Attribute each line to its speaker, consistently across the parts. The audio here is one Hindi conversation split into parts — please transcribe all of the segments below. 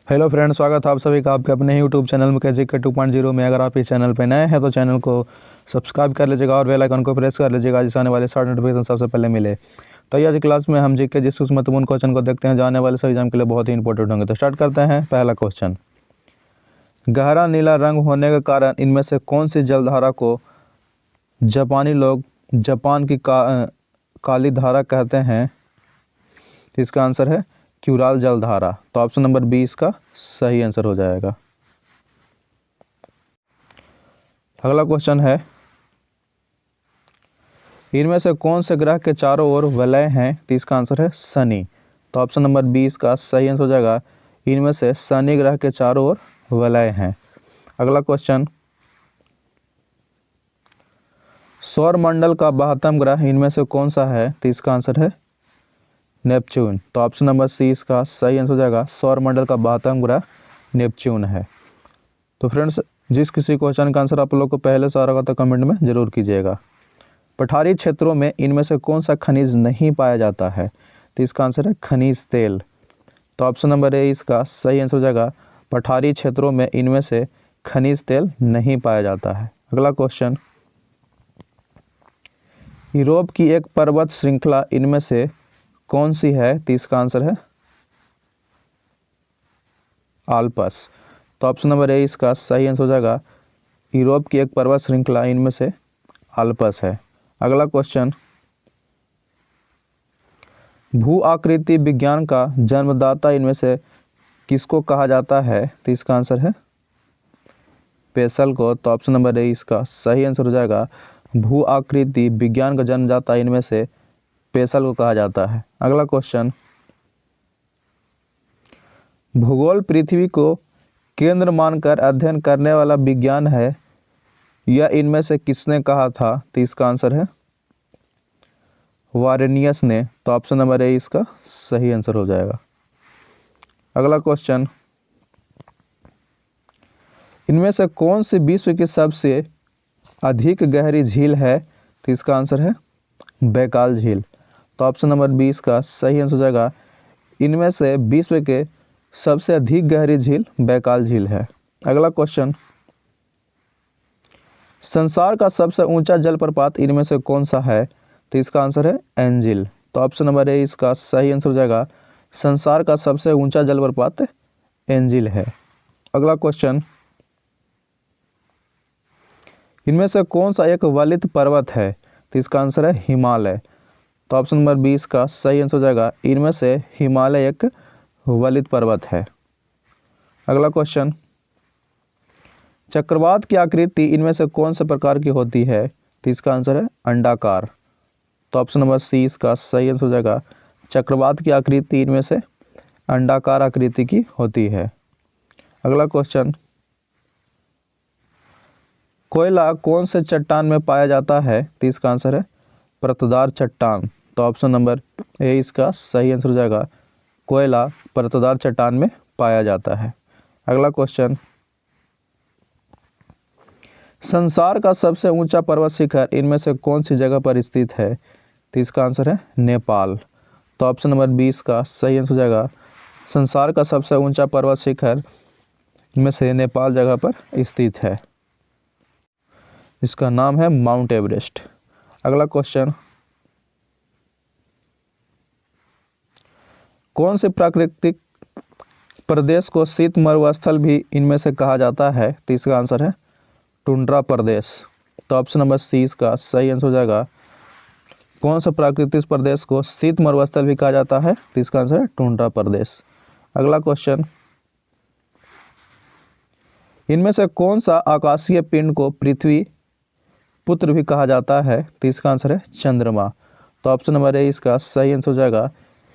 Speaker 1: हेलो फ्रेंड्स, स्वागत है आप सभी का आपके अपने यूट्यूब चैनल में के 2.0 में। अगर आप इस चैनल पर नए हैं तो चैनल को सब्सक्राइब कर लीजिएगा और बेल आइकन को प्रेस कर लीजिएगा, जिससे आने वाले शॉर्ट नोटिफिकेशन सबसे पहले मिले। तो आज की क्लास में हम जीके जिस महत्वपूर्ण क्वेश्चन को देखते हैं जो आने वाले सभी एग्जाम के लिए बहुत ही इंपॉर्टेंट होंगे। तो स्टार्ट करते हैं। पहला क्वेश्चन, गहरा नीला रंग होने के कारण इनमें से कौन सी जलधारा को जापानी लोग जापान की काली धारा कहते हैं? तो इसका आंसर है क्यूराल जलधारा। तो ऑप्शन नंबर 20 का सही आंसर हो जाएगा। अगला क्वेश्चन है, इनमें से कौन से ग्रह के चारों ओर वलय हैं? तो इसका आंसर है शनि। तो ऑप्शन नंबर 20 का सही आंसर हो जाएगा, इनमें से शनि ग्रह के चारों ओर वलय हैं। अगला क्वेश्चन, सौर मंडल का 72वां ग्रह इनमें से कौन सा है? तो इसका आंसर है नेपच्यून। तो ऑप्शन नंबर 30 का सही आंसर हो जाएगा, सौर मंडल का 72वां ग्रह नेपच्यून है। तो फ्रेंड्स, जिस किसी क्वेश्चन का आंसर आप लोग को पहले से आ रहा था कमेंट में जरूर कीजिएगा। पठारी क्षेत्रों में इनमें से कौन सा खनिज नहीं पाया जाता है? तो इसका आंसर है खनिज तेल। तो ऑप्शन नंबर ए इसका सही आंसर हो जाएगा, पठारी क्षेत्रों में इनमें से खनिज तेल नहीं पाया जाता है। अगला क्वेश्चन, यूरोप की एक पर्वत श्रृंखला इनमें से कौन सी है? तो इसका आंसर है आल्प्स। तो ऑप्शन नंबर ए इसका सही आंसर हो जाएगा, यूरोप की एक पर्वत श्रृंखला इनमें से आल्प्स है। अगला क्वेश्चन, भू आकृति विज्ञान का जन्मदाता इनमें से किसको कहा जाता है? तो इसका आंसर है पेसल को। तो ऑप्शन नंबर ए इसका सही आंसर हो जाएगा, भू आकृति विज्ञान का जन्मदाता इनमें से पेसल को कहा जाता है। अगला क्वेश्चन, भूगोल पृथ्वी को केंद्र मानकर अध्ययन करने वाला विज्ञान है, यह इनमें से किसने कहा था? तो इसका आंसर है वारेनियस ने। तो ऑप्शन नंबर ए इसका सही आंसर हो जाएगा। अगला क्वेश्चन, इनमें से कौन सी विश्व की सबसे अधिक गहरी झील है? तो इसका आंसर है बैकाल झील। तो ऑप्शन नंबर 20 का सही आंसर हो जाएगा, इनमें से विश्व के सबसे अधिक गहरी झील बैकाल झील है। अगला क्वेश्चन, संसार का सबसे ऊंचा जलप्रपात इनमें से कौन सा है? तो इसका आंसर है एंजिल। तो ऑप्शन नंबर ए इसका सही आंसर हो जाएगा, संसार का सबसे ऊंचा जलप्रपात एंजिल है। अगला क्वेश्चन, इनमें से कौन सा एक वलित पर्वत है? तो इसका आंसर है हिमालय। तो ऑप्शन नंबर 20 का सही आंसर हो जाएगा, इनमें से हिमालय एक वलित पर्वत है। अगला क्वेश्चन, चक्रवात की आकृति इनमें से कौन से प्रकार की होती है? तो इसका आंसर है अंडाकार। तो ऑप्शन नंबर सी इसका सही आंसर हो जाएगा, चक्रवात की आकृति इनमें से अंडाकार आकृति की होती है। अगला क्वेश्चन, कोयला कौन से चट्टान में पाया जाता है? तो इसका आंसर है परतदार चट्टान। तो ऑप्शन नंबर ए इसका सही आंसर हो जाएगा, कोयला परतदार चट्टान में पाया जाता है। अगला क्वेश्चन, संसार का सबसे ऊंचा पर्वत शिखर इनमें से कौन सी जगह पर स्थित है? तो इसका आंसर है नेपाल। तो ऑप्शन नंबर 20 का सही आंसर हो जाएगा, संसार का सबसे ऊंचा पर्वत शिखर में से नेपाल जगह पर स्थित है, इसका नाम है माउंट एवरेस्ट। अगला क्वेश्चन, कौन से प्राकृतिक प्रदेश को शीत मरुस्थल भी इनमें से कहा जाता है? तो इसका आंसर है टुंड्रा प्रदेश। तो ऑप्शन नंबर सी इसका सही आंसर हो जाएगा, कौन सा प्राकृतिक प्रदेश को शीत मरुस्थल भी कहा जाता है? तो इसका आंसर है टुंड्रा प्रदेश। अगला क्वेश्चन, इनमें से कौन सा आकाशीय पिंड को पृथ्वी पुत्र भी कहा जाता है? तो इसका आंसर है चंद्रमा। तो ऑप्शन नंबर ए इसका सही आंसर हो जाएगा,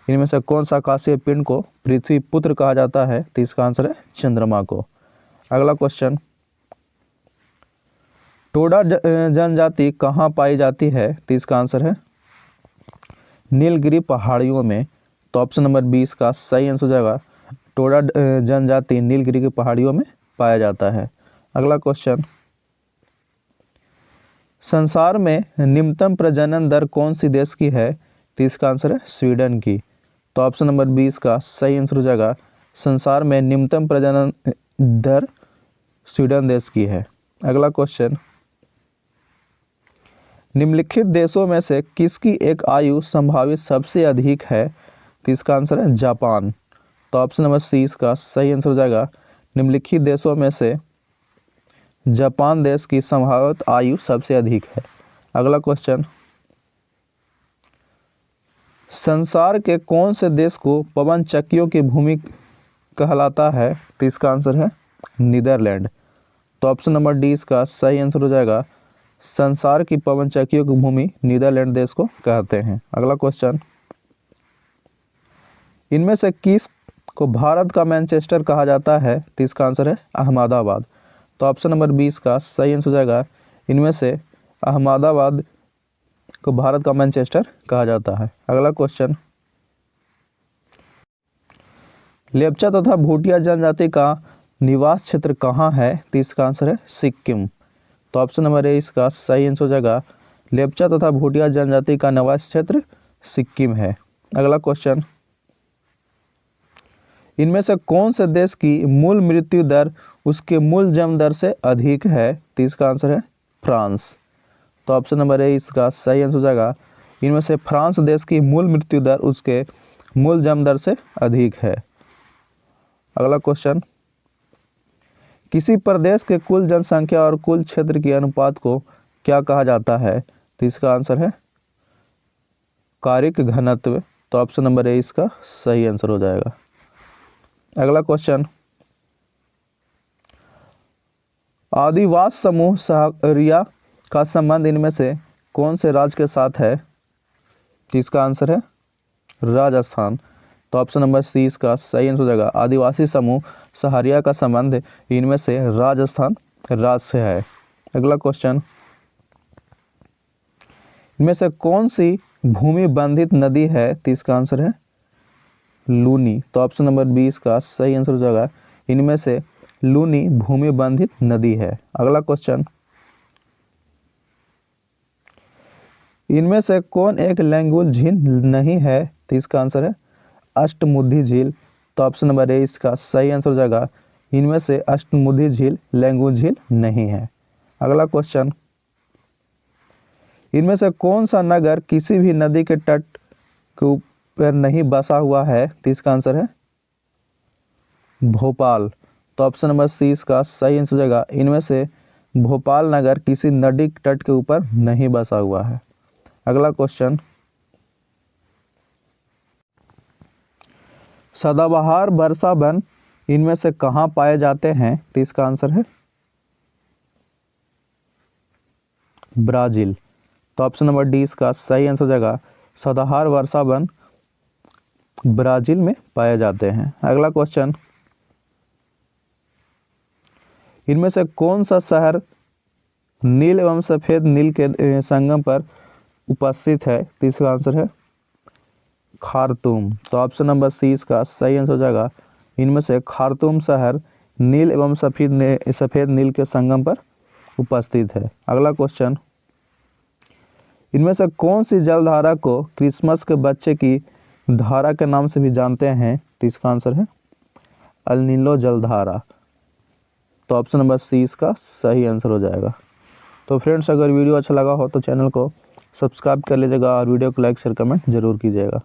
Speaker 1: इनमें से कौन सा आकाशीय पिंड को पृथ्वी पुत्र कहा जाता है? तो इसका आंसर है चंद्रमा को। अगला क्वेश्चन, टोडा जनजाति कहाँ पाई जाती है? तो इसका आंसर है नीलगिरी पहाड़ियों में। तो ऑप्शन नंबर 20 का सही आंसर हो जाएगा, टोडा जनजाति नीलगिरी की पहाड़ियों में पाया जाता है। अगला क्वेश्चन, संसार में निम्नतम प्रजनन दर कौन सी देश की है? तो इसका आंसर है स्वीडन की। तो ऑप्शन नंबर 20 का सही आंसर हो जाएगा, संसार में निम्नतम प्रजनन दर स्वीडन देश की है। अगला क्वेश्चन, निम्नलिखित देशों में से किसकी एक आयु संभावित सबसे अधिक है? तो इसका आंसर है जापान। तो ऑप्शन नंबर सी इसका सही आंसर हो जाएगा। निम्नलिखित देशों में से जापान देश की संभावित आयु सबसे अधिक है। अगला क्वेश्चन, संसार के कौन से देश को पवन चक्कियों की भूमि कहलाता है? तो इसका आंसर है नीदरलैंड। तो ऑप्शन नंबर डी इसका सही आंसर हो जाएगा। संसार की पवन चक्कियों की भूमि नीदरलैंड देश को कहते हैं। अगला क्वेश्चन, इनमें से किस को भारत का मैनचेस्टर कहा जाता है? तो इसका आंसर है अहमदाबाद। तो ऑप्शन नंबर 20 का सही आंसर हो जाएगा। इनमें से अहमदाबाद को भारत का मैनचेस्टर कहा जाता है। अगला क्वेश्चन, लेप्चा तथा भूटिया जनजाति का निवास क्षेत्र कहाँ है? तो इसका आंसर है सिक्किम। तो ऑप्शन नंबर ए इसका सही आंसर हो जाएगा। लेप्चा तथा भूटिया जनजाति का निवास क्षेत्र सिक्किम है। अगला क्वेश्चन, इनमें से कौन से देश की मूल मृत्यु दर उसके मूल जन्म दर से अधिक है? तो इसका आंसर है फ्रांस। तो ऑप्शन नंबर ए इसका सही आंसर हो जाएगा। इनमें से फ्रांस देश की मूल मृत्यु दर उसके मूल जन्म दर से अधिक है। अगला क्वेश्चन, किसी प्रदेश के कुल जनसंख्या और कुल क्षेत्र के अनुपात को क्या कहा जाता है? तो इसका आंसर है कारिक घनत्व। तो ऑप्शन नंबर ए इसका सही आंसर हो जाएगा। अगला क्वेश्चन, आदिवासी समूह सहरिया का संबंध इनमें से कौन से राज्य के साथ है? तो इसका आंसर है राजस्थान। तो ऑप्शन नंबर सी इसका सही आंसर हो जाएगा। आदिवासी समूह सहरिया का संबंध इनमें से राजस्थान राज्य से है। अगला क्वेश्चन, इनमें से कौन सी भूमि बंधित नदी है? तो इसका आंसर है लूनी। तो ऑप्शन नंबर 20 का सही आंसर हो जाएगा। इनमें से लूनी भूमि बंधित नदी है। अगला क्वेश्चन, इनमें से कौन एक लैंगूल झील नहीं है? तो इसका आंसर है अष्टमुखी झील। तो ऑप्शन नंबर ए इसका सही आंसर हो जाएगा। इनमें से अष्टमुखी झील लैंगूल झील नहीं है। अगला क्वेश्चन, इनमें से कौन सा नगर किसी भी नदी के तट के ऊपर नहीं बसा हुआ है? तो इसका आंसर है भोपाल। तो ऑप्शन नंबर सी इसका सही आंसर हो जाएगा। इनमें से भोपाल नगर किसी नदी के तट के ऊपर नहीं बसा हुआ है। अगला क्वेश्चन, सदाबहार वर्षा वन इनमें से कहाँ पाए जाते हैं? तो इसका आंसर है ब्राजील। तो ऑप्शन नंबर डी इसका सही आंसर हो जाएगा। सदाबहार वर्षा वन ब्राजील में पाए जाते हैं। अगला क्वेश्चन, इनमें से कौन सा शहर नील एवं सफेद नील के संगम पर उपस्थित है? तो इसका आंसर है खार्तूम। तो ऑप्शन नंबर सी इसका सही आंसर हो जाएगा। इनमें से खार्तूम शहर नील एवं सफेद नील के संगम पर उपस्थित है। अगला क्वेश्चन, इनमें से कौन सी जलधारा को क्रिसमस के बच्चे की धारा के नाम से भी जानते हैं? तो इसका आंसर है अल नीलो जलधारा। तो ऑप्शन नंबर सी इसका सही आंसर हो जाएगा। तो फ्रेंड्स, अगर वीडियो अच्छा लगा हो तो चैनल को सब्सक्राइब कर लीजिएगा और वीडियो को लाइक शेयर कमेंट जरूर कीजिएगा।